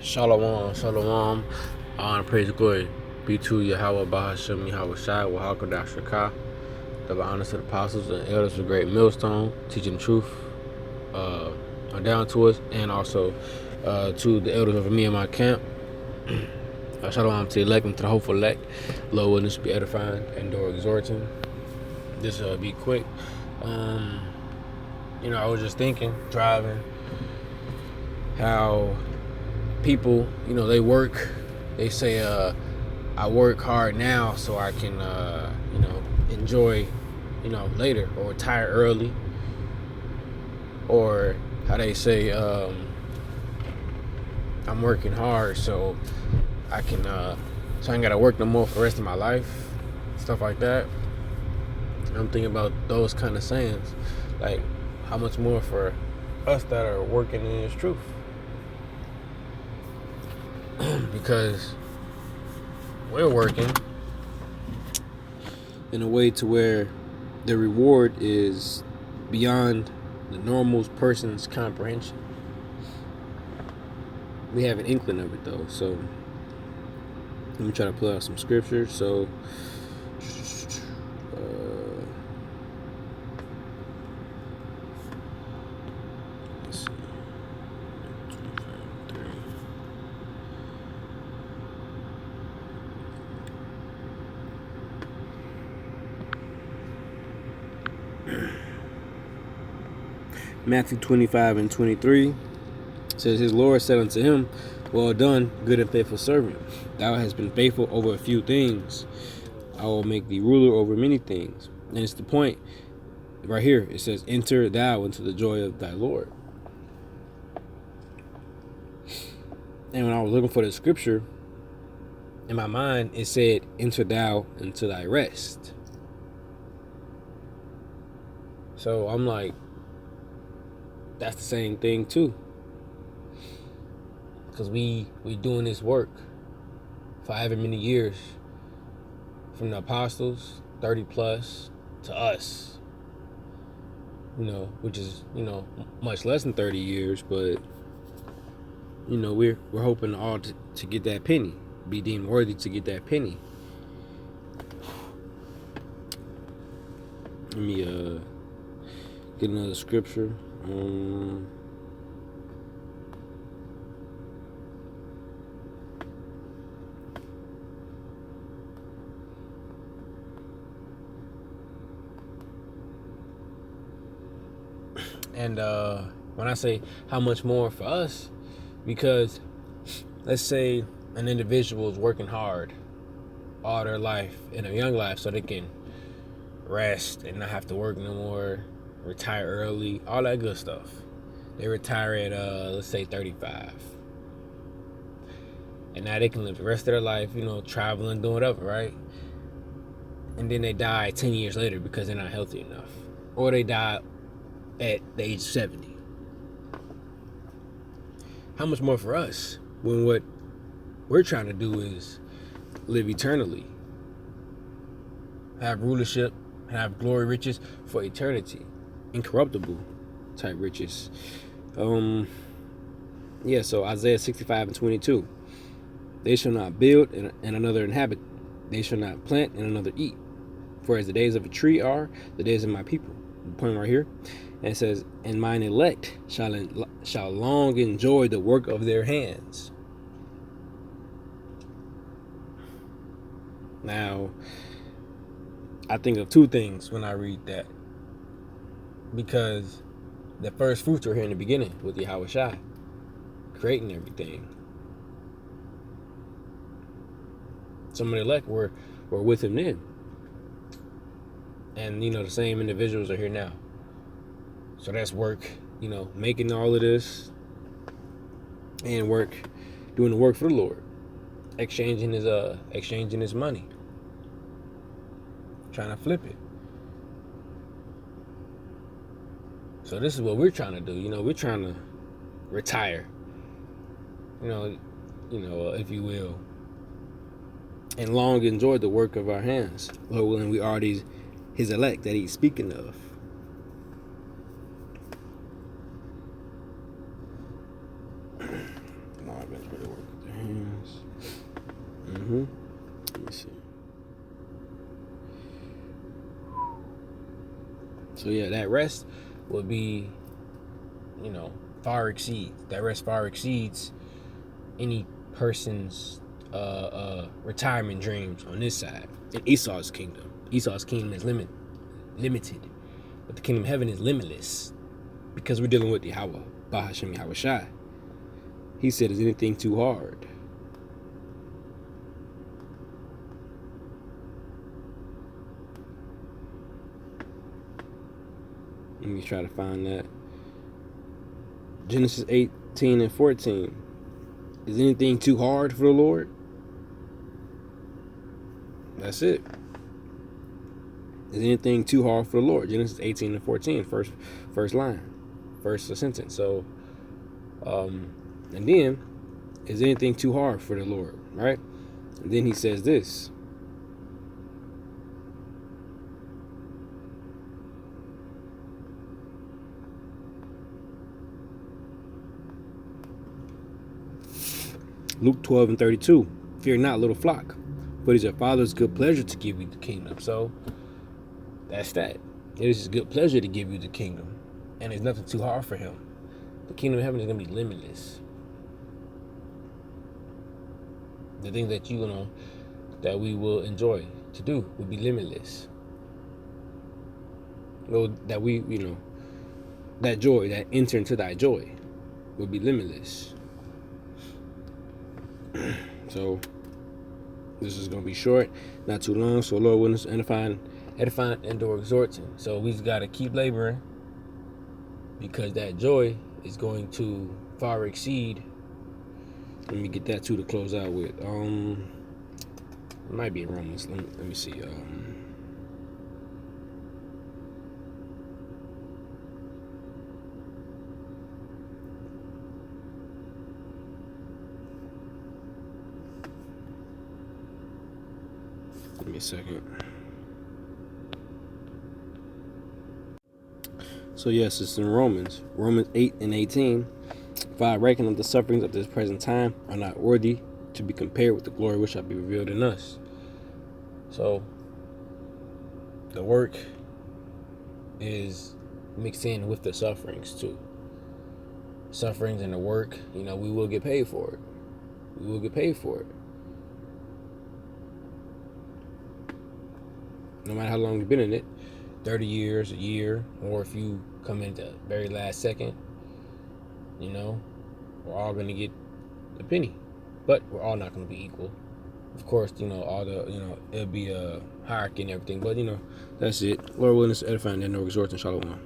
Shalom, shalom. Honor, praise, glory be to Yahweh, Bahashem, Yahweh Shai, Wahakadah Shakah. The honor to the apostles and elders of the great millstone, teaching the truth down to us, and also to the elders of me and my camp. Shalom to the elect and to the hopeful elect. Lord, witness be edifying and door exhorting. This will be quick. I was just thinking, driving, how people, they work. They say, I work hard now so I can, enjoy, later, or retire early. Or how they say, I'm working hard so I can, so I ain't gotta work no more for the rest of my life. Stuff like that. I'm thinking about those kind of sayings. Like, how much more for us that are working in this truth? Because we're working in a way to where the reward is beyond the normal person's comprehension. We have an inkling of it though, so let me try to pull out some scriptures. So let's see. Matthew 25 and 23 says, his Lord said unto him, well done, good and faithful servant. Thou hast been faithful over a few things. I will make thee ruler over many things. And it's the point right here. It says, enter thou into the joy of thy Lord. And when I was looking for the scripture, in my mind, it said, enter thou into thy rest. So I'm like, that's the same thing too. Because we doing this work for however many years. From the apostles, 30 plus, to us. Which is, much less than 30 years, but we're hoping all to get that penny. Be deemed worthy to get that penny. Let me get another scripture. And when I say how much more for us, because let's say an individual is working hard all their life, in a young life, so they can rest and not have to work no more, retire early, all that good stuff. They retire at, let's say 35. And now they can live the rest of their life, traveling, doing whatever, right? And then they die 10 years later because they're not healthy enough. Or they die at the age of 70. How much more for us when what we're trying to do is live eternally, have rulership, have glory, riches for eternity, incorruptible type riches. So Isaiah 65 and 22, they shall not build and another inhabit, they shall not plant and another eat, for as the days of a tree are the days of my people. The point right here. And it says, and mine elect shall long enjoy the work of their hands. Now, I think of two things when I read that. Because the first fruits were here in the beginning with Yahweh Shai, creating everything. Some of the elect were with him then. And, the same individuals are here now. So that's work, making all of this, and work, doing the work for the Lord, exchanging his money, trying to flip it. So this is what we're trying to do. We're trying to retire, if you will, and long enjoy the work of our hands. Lord willing, we are his elect that he's speaking of. Marvin. For the work of their hands. Mm-hmm. Let me see. So yeah, that rest would be, far exceeds. That rest far exceeds any person's retirement dreams on this side. In Esau's kingdom. Esau's kingdom is limited. But the kingdom of heaven is limitless. Because we're dealing with Yahweh, Bahashem Yahweh Shai. He said, is anything too hard? Let me try to find that. Genesis 18 and 14. Is anything too hard for the Lord? That's it. Is anything too hard for the Lord? Genesis 18 and 14, first line, first sentence. So, and then, is anything too hard for the Lord, right? And then he says this. Luke 12 and 32. Fear not, little flock, for it is your Father's good pleasure to give you the kingdom. So, that's that. It is his good pleasure to give you the kingdom. And there's nothing too hard for him. The kingdom of heaven is going to be limitless. The things that that we will enjoy to do will be limitless. That we, that joy, that enter into thy joy will be limitless. So, this is going to be short, not too long. So, Lord willing, edifying, and/or exhorting. So, we just got to keep laboring because that joy is going to far exceed. Let me get that too to close out with. It might be in Romans. Let me see. Give me a second. So yes, it's in Romans 8 and 18. For I reckon that the sufferings of this present time are not worthy to be compared with the glory which shall be revealed in us. So the work is mixed in with the sufferings too. Sufferings and the work, we will get paid for it. We will get paid for it. No matter how long you've been in it, 30 years, a year, or if you come in the very last second, we're all going to get a penny. But we're all not going to be equal. Of course, all the, it'll be a hierarchy and everything. But, that's it. Lord willing, edifying, and no exhorting. Shalom.